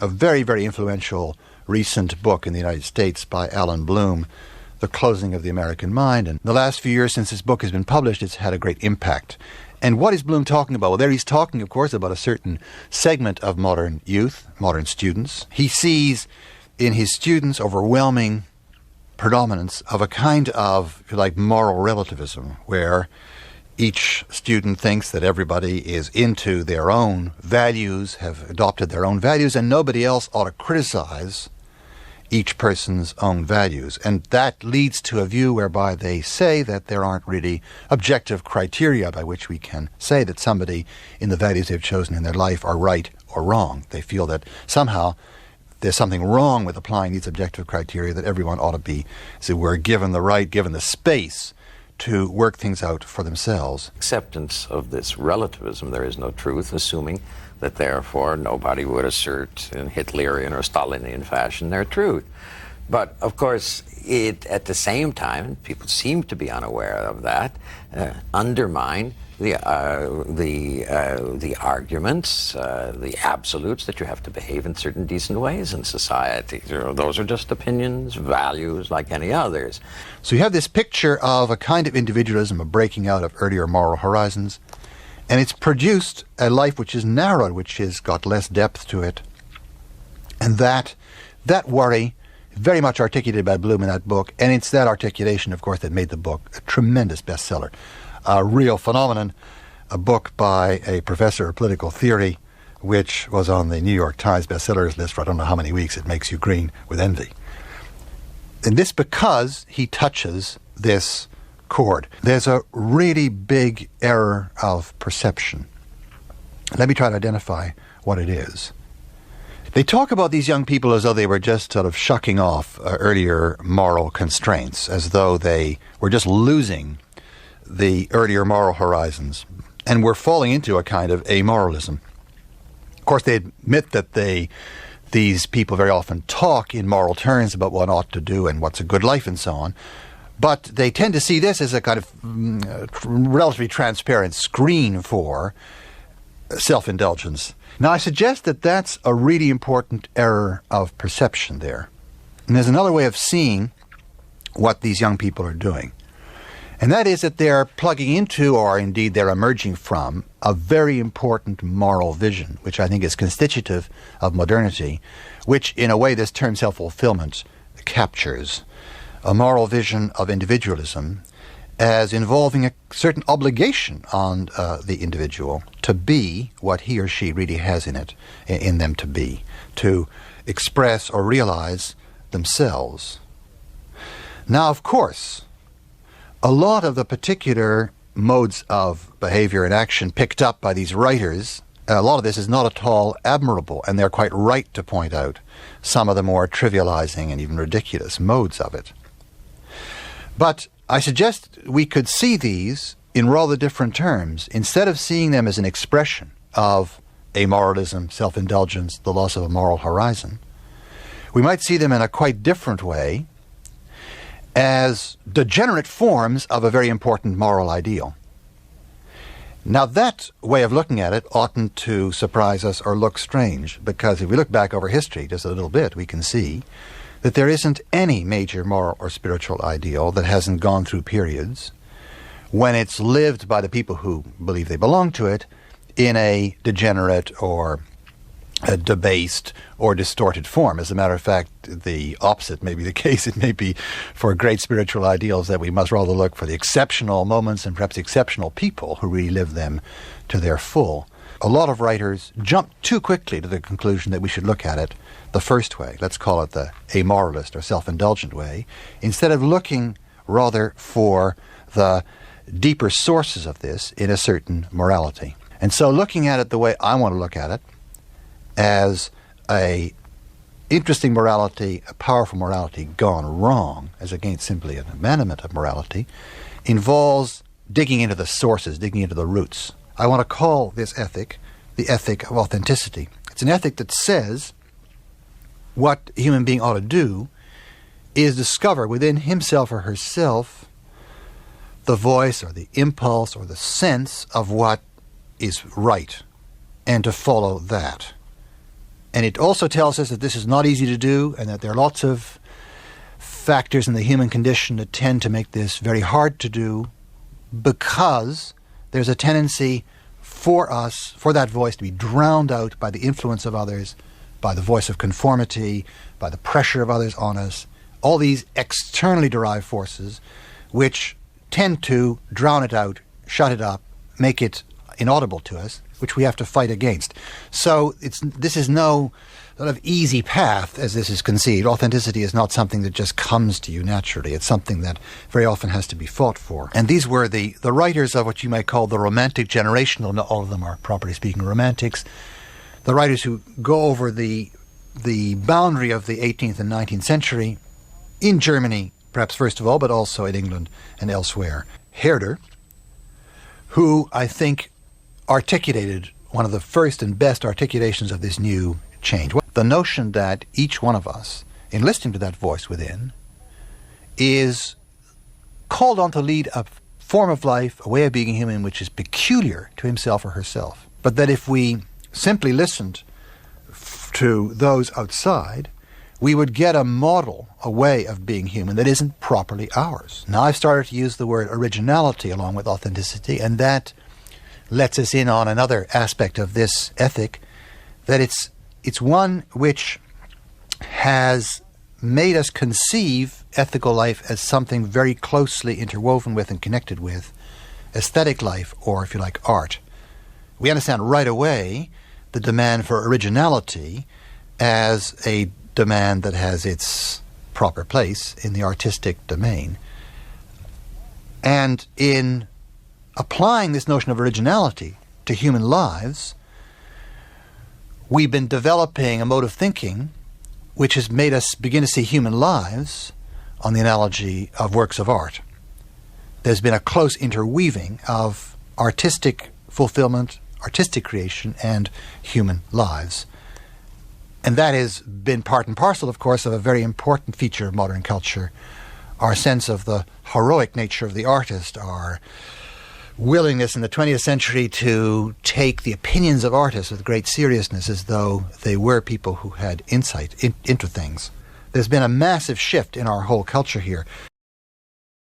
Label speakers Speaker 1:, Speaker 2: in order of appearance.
Speaker 1: a very, very influential recent book in the United States by Allan Bloom, The Closing of the American Mind. And the last few years since this book has been published, it's had a great impact. And what is Bloom talking about? Well, there he's talking, of course, about a certain segment of modern youth, modern students. He sees in his students overwhelming predominance of a kind of, if you like, moral relativism, where each student thinks that everybody is into their own values, have adopted their own values, and nobody else ought to criticize each person's own values. And that leads to a view whereby they say that there aren't really objective criteria by which we can say that somebody in the values they've chosen in their life are right or wrong. They feel that somehow there's something wrong with applying these objective criteria, that everyone ought to be, as it were, given the right, given the space to work things out for themselves.
Speaker 2: Acceptance of this relativism, there is no truth, assuming that therefore nobody would assert in Hitlerian or Stalinian fashion their truth. But of course, it at the same time, people seem to be unaware of that, undermine the arguments, the absolutes that you have to behave in certain decent ways in society. Those are just opinions, values like any others.
Speaker 1: So you have this picture of a kind of individualism, a breaking out of earlier moral horizons, and it's produced a life which is narrowed, which has got less depth to it. And that worry, very much articulated by Bloom in that book, and it's that articulation, of course, that made the book a tremendous bestseller. A real phenomenon, a book by a professor of political theory, which was on the New York Times bestsellers list for I don't know how many weeks. It makes you green with envy. And this because he touches this chord. There's a really big error of perception. Let me try to identify what it is. They talk about these young people as though they were just sort of shucking off earlier moral constraints, as though they were just losing the earlier moral horizons and were falling into a kind of amoralism. Of course, they admit that these people very often talk in moral terms about what one ought to do and what's a good life and so on, but they tend to see this as a kind of relatively transparent screen for self-indulgence. Now, I suggest that that's a really important error of perception there. And there's another way of seeing what these young people are doing. And that is that they're plugging into, or indeed they're emerging from, a very important moral vision, which I think is constitutive of modernity, which in a way this term self-fulfillment captures. A moral vision of individualism as involving a certain obligation on the individual to be what he or she really has in them to be, to express or realize themselves. Now, of course, a lot of the particular modes of behavior and action picked up by these writers, a lot of this is not at all admirable, and they're quite right to point out some of the more trivializing and even ridiculous modes of it. But I suggest we could see these in rather different terms. Instead of seeing them as an expression of amoralism, self-indulgence, the loss of a moral horizon, we might see them in a quite different way as degenerate forms of a very important moral ideal. Now, that way of looking at it oughtn't to surprise us or look strange, because if we look back over history just a little bit, we can see that there isn't any major moral or spiritual ideal that hasn't gone through periods when it's lived by the people who believe they belong to it in a degenerate or a debased or distorted form. As a matter of fact, the opposite may be the case. It may be for great spiritual ideals that we must rather look for the exceptional moments and perhaps exceptional people who really live them to their full. A lot of writers jump too quickly to the conclusion that we should look at it the first way, let's call it the amoralist or self-indulgent way, instead of looking rather for the deeper sources of this in a certain morality. And so looking at it the way I want to look at it, as a interesting morality, a powerful morality gone wrong, as against simply an abandonment of morality, involves digging into the sources, digging into the roots. I want to call this ethic the ethic of authenticity. It's an ethic that says what a human being ought to do is discover within himself or herself the voice or the impulse or the sense of what is right, and to follow that. And it also tells us that this is not easy to do and that there are lots of factors in the human condition that tend to make this very hard to do, because there's a tendency for us, for that voice to be drowned out by the influence of others, by the voice of conformity, by the pressure of others on us, all these externally derived forces which tend to drown it out, shut it up, make it inaudible to us, which we have to fight against. So this is no sort of easy path as this is conceived. Authenticity is not something that just comes to you naturally. It's something that very often has to be fought for. And these were the writers of what you might call the Romantic generation, though not all of them are, properly speaking, Romantics. The writers who go over the boundary of the 18th and 19th century in Germany, perhaps first of all, but also in England and elsewhere. Herder, who I think articulated one of the first and best articulations of this new change. The notion that each one of us, in listening to that voice within, is called on to lead a form of life, a way of being human, which is peculiar to himself or herself. But that if we simply listened to those outside, we would get a model, a way of being human that isn't properly ours. Now I've started to use the word originality along with authenticity, and that lets us in on another aspect of this ethic, that it's one which has made us conceive ethical life as something very closely interwoven with and connected with aesthetic life, or if you like, art. We understand right away the demand for originality as a demand that has its proper place in the artistic domain. And in applying this notion of originality to human lives, we've been developing a mode of thinking which has made us begin to see human lives on the analogy of works of art. There's been a close interweaving of artistic fulfillment, artistic creation, and human lives. And that has been part and parcel, of course, of a very important feature of modern culture, our sense of the heroic nature of the artist, our willingness in the 20th century to take the opinions of artists with great seriousness as though they were people who had insight into things. There's been a massive shift in our whole culture here.